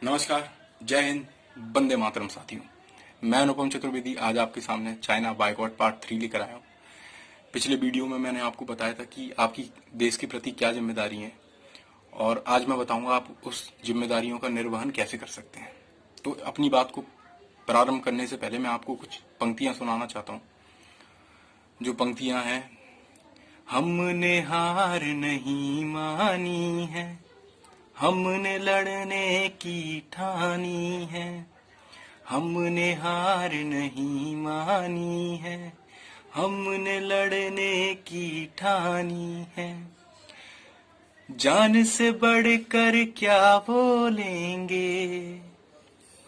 नमस्कार, जय हिंद, वंदे मातरम साथियों। मैं अनुपम चतुर्वेदी आज आपके सामने चाइना बायकॉट पार्ट 3 लेकर आया हूँ। पिछले वीडियो में मैंने आपको बताया था कि आपकी देश के प्रति क्या जिम्मेदारी है और आज मैं बताऊंगा आप उस जिम्मेदारियों का निर्वहन कैसे कर सकते हैं। तो अपनी बात को प्रारंभ करने से पहले मैं आपको कुछ पंक्तियां सुनाना चाहता हूँ। जो पंक्तियां हैं, हमने हार नहीं मानी है, हमने लड़ने की ठानी है, हमने हार नहीं मानी है, हमने लड़ने की ठानी है। जान से बढ़कर क्या बोलेंगे,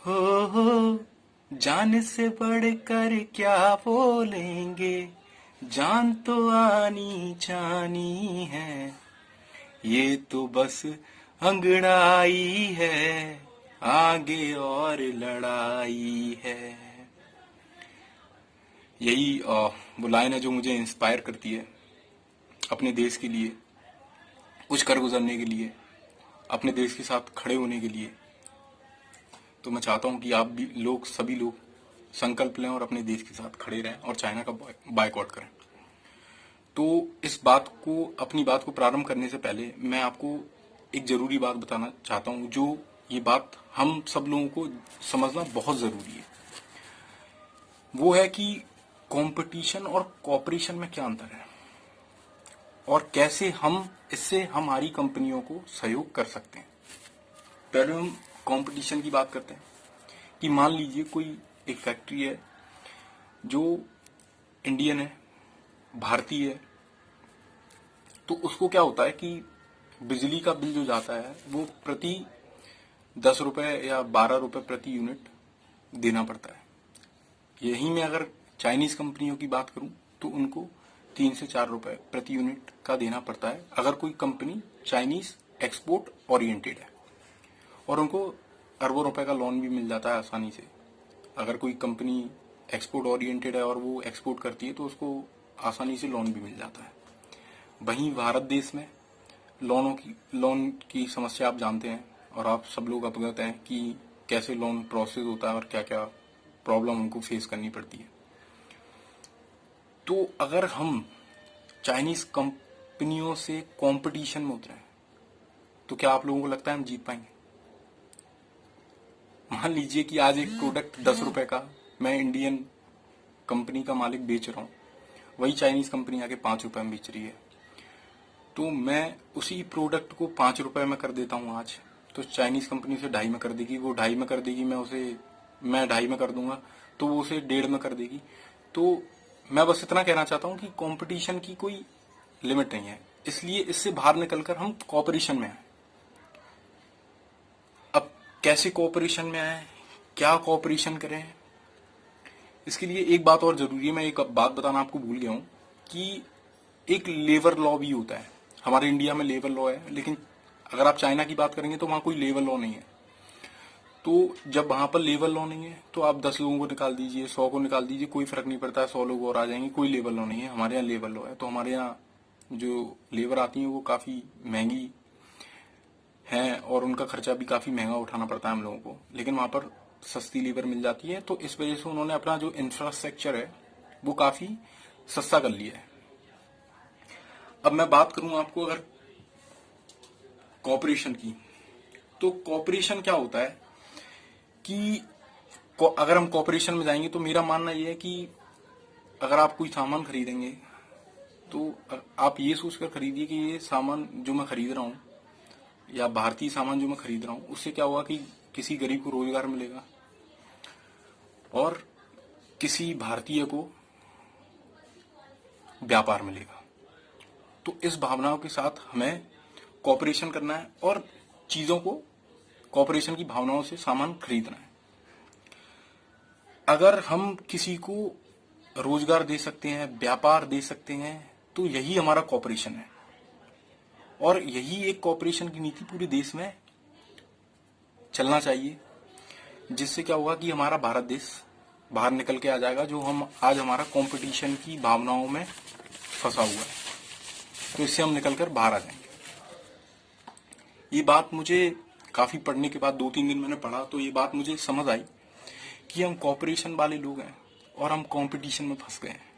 हो जान से बढ़कर क्या बोलेंगे, जान तो आनी जानी है, ये तो बस अंगड़ाई है, आगे और लड़ाई है। यही वो लाइन है जो मुझे इंस्पायर करती है अपने देश के लिए कुछ कर गुजरने के लिए, अपने देश के साथ खड़े होने के लिए। तो मैं चाहता हूं कि आप भी सभी लोग संकल्प लें और अपने देश के साथ खड़े रहें और चाइना का बायकॉट करें। तो अपनी बात को प्रारंभ करने से पहले मैं आपको एक जरूरी बात बताना चाहता हूं, जो ये बात हम सब लोगों को समझना बहुत जरूरी है। वो है कि कंपटीशन और कोऑपरेशन में क्या अंतर है और कैसे हम इससे हमारी कंपनियों को सहयोग कर सकते हैं। पहले हम कंपटीशन की बात करते हैं कि मान लीजिए कोई एक फैक्ट्री है जो इंडियन है, भारतीय है, तो उसको क्या होता है कि बिजली का बिल जो जाता है वो प्रति 10 रुपए या 12 रुपए प्रति यूनिट देना पड़ता है। यही मैं अगर चाइनीज कंपनियों की बात करूं तो उनको 3 से 4 रुपए प्रति यूनिट का देना पड़ता है अगर कोई कंपनी चाइनीज एक्सपोर्ट ओरिएंटेड है, और उनको अरबों रुपए का लोन भी मिल जाता है आसानी से। अगर कोई कंपनी एक्सपोर्ट ओरिएंटेड है और वो एक्सपोर्ट करती है तो उसको आसानी से लोन भी मिल जाता है। वहीं भारत देश में लोन की समस्या आप जानते हैं और आप सब लोग अवगत हैं कि कैसे लोन प्रोसेस होता है और क्या क्या प्रॉब्लम हमको फेस करनी पड़ती है। तो अगर हम चाइनीज कंपनियों से कंपटीशन में उतरे तो क्या आप लोगों को लगता है हम जीत पाएंगे? मान लीजिए कि आज एक प्रोडक्ट 10 रुपए का मैं इंडियन कंपनी का मालिक बेच रहा हूँ, वही चाइनीज कंपनी आके 5 रुपए में बेच रही है। तो मैं उसी प्रोडक्ट को 5 रुपए में कर देता हूँ आज, तो चाइनीज कंपनी से 2.5 में कर देगी, वो 2.5 में कर देगी, मैं 2.5 में कर दूंगा तो वो उसे 1.5 में कर देगी। तो मैं बस इतना कहना चाहता हूँ कि कंपटीशन की कोई लिमिट नहीं है, इसलिए इससे बाहर निकलकर हम कोऑपरेशन में आए। अब कैसे कोऑपरेशन में आए, क्या कोऑपरेशन करें, इसके लिए एक बात और जरूरी है। मैं एक बात बताना आपको भूल गया हूँ कि एक लेबर लॉ भी होता है। हमारे इंडिया में लेबर लॉ है, लेकिन अगर आप चाइना की बात करेंगे तो वहां कोई लेबर लॉ नहीं है। तो जब वहां पर लेबर लॉ नहीं है तो आप 10 लोगों को निकाल दीजिए, 100 को निकाल दीजिए, कोई फर्क नहीं पड़ता है, 100 लोग और आ जाएंगे, कोई लेबर लॉ नहीं है। हमारे यहाँ लेबर लॉ है, तो हमारे यहाँ जो लेबर आती है वो काफी महंगी है और उनका खर्चा भी काफी महंगा उठाना पड़ता है हम लोगों को, लेकिन वहां पर सस्ती लेबर मिल जाती है। तो इस वजह से उन्होंने अपना जो इंफ्रास्ट्रक्चर है वो काफी सस्ता कर लिया है। अब मैं बात करूं आपको अगर कॉपरेशन की, तो कॉपरेशन क्या होता है कि अगर हम कॉपरेशन में जाएंगे तो मेरा मानना यह है कि अगर आप कोई सामान खरीदेंगे तो आप ये सोचकर खरीदिए कि ये सामान जो मैं खरीद रहा हूँ या भारतीय सामान जो मैं खरीद रहा हूँ उससे क्या होगा कि किसी गरीब को रोजगार मिलेगा और किसी भारतीय को व्यापार मिलेगा। तो इस भावनाओं के साथ हमें कॉपरेशन करना है और चीजों को कॉपरेशन की भावनाओं से सामान खरीदना है। अगर हम किसी को रोजगार दे सकते हैं, व्यापार दे सकते हैं, तो यही हमारा कॉपरेशन है और यही एक कॉपरेशन की नीति पूरे देश में चलना चाहिए, जिससे क्या होगा कि हमारा भारत देश बाहर निकल के आ जाएगा, जो हम आज हमारा कंपटीशन की भावनाओं में फंसा हुआ है, तो इससे हम निकलकर बाहर आ जाएंगे। ये बात मुझे काफी पढ़ने के बाद 2-3 दिन मैंने पढ़ा तो ये बात मुझे समझ आई कि हम कॉपरेशन वाले लोग हैं और हम कंपटीशन में फंस गए हैं।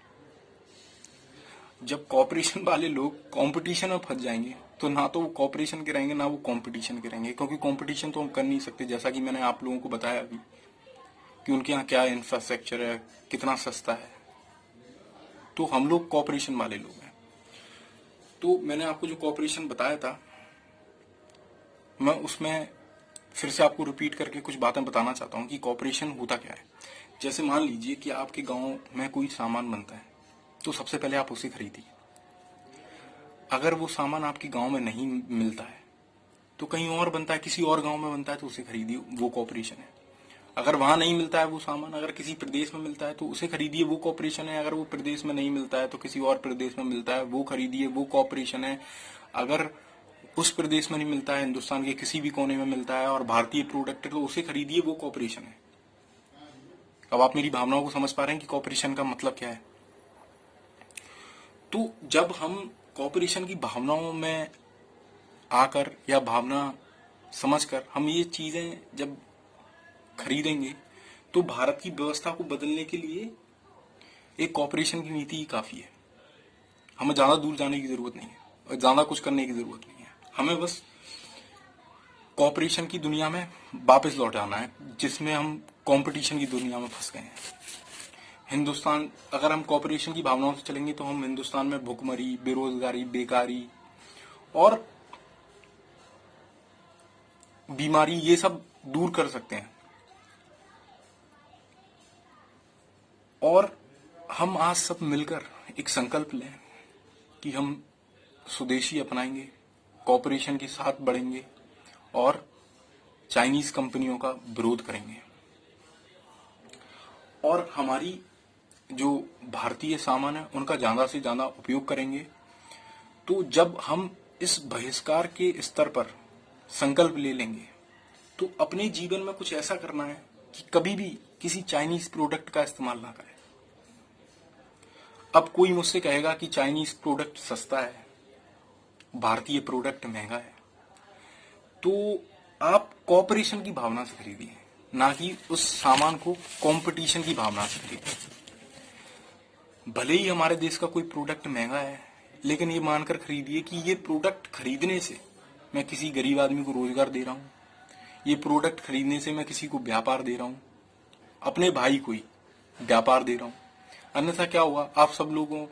जब कॉपरेशन वाले लोग कंपटीशन में फंस जाएंगे तो ना तो वो कॉपरेशन के रहेंगे ना वो कंपटीशन के रहेंगे, क्योंकि कंपटीशन तो हम कर नहीं सकते। जैसा कि मैंने आप लोगों को बताया अभी कि उनके यहाँ क्या इंफ्रास्ट्रक्चर है, कितना सस्ता है, तो हम लोग कॉपरेशन वाले लोग हैं। तो मैंने आपको जो कॉपरेशन बताया था, मैं उसमें फिर से आपको रिपीट करके कुछ बातें बताना चाहता हूँ कि कॉपरेशन होता क्या है। जैसे मान लीजिए कि आपके गांव में कोई सामान बनता है, तो सबसे पहले आप उसे खरीदिए। अगर वो सामान आपके गांव में नहीं मिलता है तो कहीं और बनता है, किसी और गांव में बनता है, तो उसे खरीदिए, वो कॉपरेशन है। अगर वहां नहीं मिलता है वो सामान, अगर किसी प्रदेश में मिलता है तो उसे खरीदिए, वो कॉपरेशन है। अगर वो प्रदेश में नहीं मिलता है तो किसी और प्रदेश में मिलता है, वो खरीदिए, वो कॉपरेशन है। अगर उस प्रदेश में नहीं मिलता है, हिंदुस्तान के किसी भी कोने में मिलता है और भारतीय प्रोडक्ट है, तो उसे खरीदिए, वो कॉपरेशन है। अब आप मेरी भावनाओं को समझ पा रहे हैं कि कॉपरेशन का मतलब क्या है। तो जब हम कॉपरेशन की भावनाओं में आकर या भावना समझकर हम ये चीजें जब खरीदेंगे तो भारत की व्यवस्था को बदलने के लिए एक कॉपरेशन की नीति ही काफी है। हमें ज्यादा दूर जाने की जरूरत नहीं है और ज्यादा कुछ करने की जरूरत नहीं है। हमें बस कॉपरेशन की दुनिया में वापस लौट आना है, जिसमें हम कंपटीशन की दुनिया में फंस गए हैं। हिंदुस्तान, अगर हम कॉपरेशन की भावनाओं से चलेंगे तो हम हिंदुस्तान में भुखमरी, बेरोजगारी, बेकारी और बीमारी ये सब दूर कर सकते हैं। और हम आज सब मिलकर एक संकल्प लें कि हम स्वदेशी अपनाएंगे, कॉपरेशन के साथ बढ़ेंगे और चाइनीज कंपनियों का विरोध करेंगे और हमारी जो भारतीय सामान है उनका ज्यादा से ज्यादा उपयोग करेंगे। तो जब हम इस बहिष्कार के स्तर पर संकल्प ले लेंगे तो अपने जीवन में कुछ ऐसा करना है कि कभी भी किसी चाइनीज प्रोडक्ट का इस्तेमाल ना करें। अब कोई मुझसे कहेगा कि चाइनीज प्रोडक्ट सस्ता है, भारतीय प्रोडक्ट महंगा है, तो आप कॉपरेशन की भावना से खरीदिए, ना कि उस सामान को कंपटीशन की भावना से खरीदिए। भले ही हमारे देश का कोई प्रोडक्ट महंगा है, लेकिन ये मानकर खरीदिए कि ये प्रोडक्ट खरीदने से मैं किसी गरीब आदमी को रोजगार दे रहा हूँ, ये प्रोडक्ट खरीदने से मैं किसी को व्यापार दे रहा हूँ, अपने भाई को ही व्यापार दे रहा हूँ। अन्यथा क्या हुआ, आप सब लोगों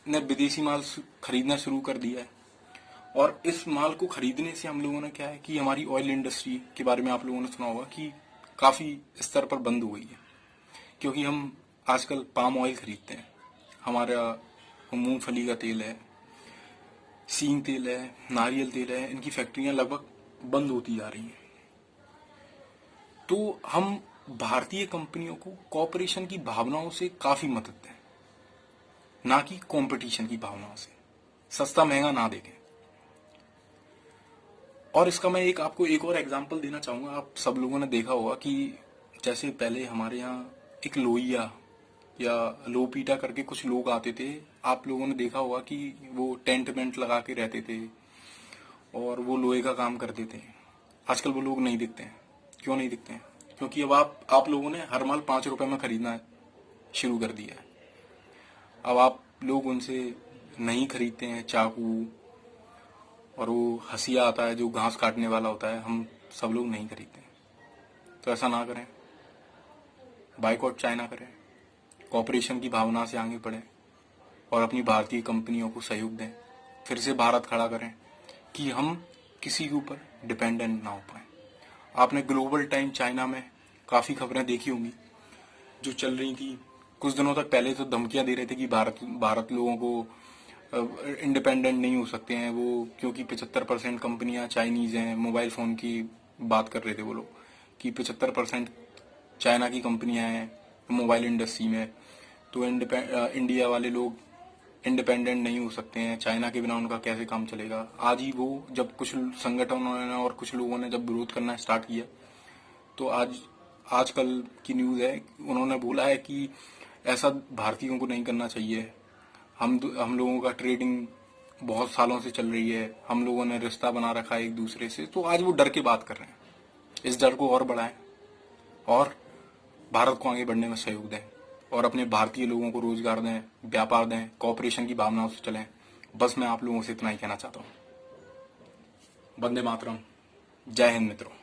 ने विदेशी माल खरीदना शुरू कर दिया है और इस माल को खरीदने से हम लोगों ने क्या है कि हमारी ऑयल इंडस्ट्री के बारे में आप लोगों ने सुना होगा कि काफी स्तर पर बंद हो गई है, क्योंकि हम आजकल पाम ऑयल खरीदते हैं। हमारा मूंगफली का तेल है, सींग तेल है, नारियल तेल है, इनकी फैक्ट्रियां लगभग बंद होती जा रही हैं। तो हम भारतीय कंपनियों को कॉपरेशन की भावनाओं से काफी मदद दें, ना कि कंपटीशन की भावनाओं से। सस्ता महंगा ना देखें। और इसका मैं आपको एक और एग्जांपल देना चाहूंगा। आप सब लोगों ने देखा होगा कि जैसे पहले हमारे यहाँ एक लोहिया या लोपीटा करके कुछ लोग आते थे। आप लोगों ने देखा होगा कि वो टेंट वेंट लगा के रहते थे और वो लोहे का काम करते थे। आजकल वो लोग नहीं दिखते हैं। क्यों नहीं दिखते हैं? क्योंकि अब आप लोगों ने हर माल 5 रुपए में खरीदना शुरू कर दिया है। अब आप लोग उनसे नहीं खरीदते हैं चाकू और वो हंसिया आता है जो घास काटने वाला होता है, हम सब लोग नहीं खरीदते हैं। तो ऐसा ना करें, बाइकआउट चाइना करें, कॉपरेशन की भावना से आगे बढ़ें और अपनी भारतीय कंपनियों को सहयोग दें। फिर से भारत खड़ा करें कि हम किसी के ऊपर डिपेंडेंट ना हो पाए। आपने ग्लोबल टाइम चाइना में काफी खबरें देखी होंगी जो चल रही थी। कुछ दिनों तक पहले तो धमकियां दे रहे थे कि भारत लोगों को इंडिपेंडेंट नहीं हो सकते हैं वो, क्योंकि 75% कंपनियां चाइनीज हैं। मोबाइल फोन की बात कर रहे थे वो लोग कि 75% चाइना की कंपनियां हैं मोबाइल इंडस्ट्री में, तो इंडिया वाले लोग इंडिपेंडेंट नहीं हो सकते हैं, चाइना के बिना उनका कैसे काम चलेगा। आज ही वो जब कुछ संगठनों ने और कुछ लोगों ने जब विरोध करना स्टार्ट किया तो आजकल की न्यूज है, उन्होंने बोला है कि ऐसा भारतीयों को नहीं करना चाहिए। हम लोगों का ट्रेडिंग बहुत सालों से चल रही है, हम लोगों ने रिश्ता बना रखा है एक दूसरे से, तो आज वो डर के बात कर रहे हैं। इस डर को और बढ़ाएं और भारत को आगे बढ़ने में सहयोग दें और अपने भारतीय लोगों को रोजगार दें, व्यापार दें, कॉपरेशन की भावनाओं से चलें। बस मैं आप लोगों से इतना ही कहना चाहता हूँ। वंदे मातरम। जय हिंद मित्रों।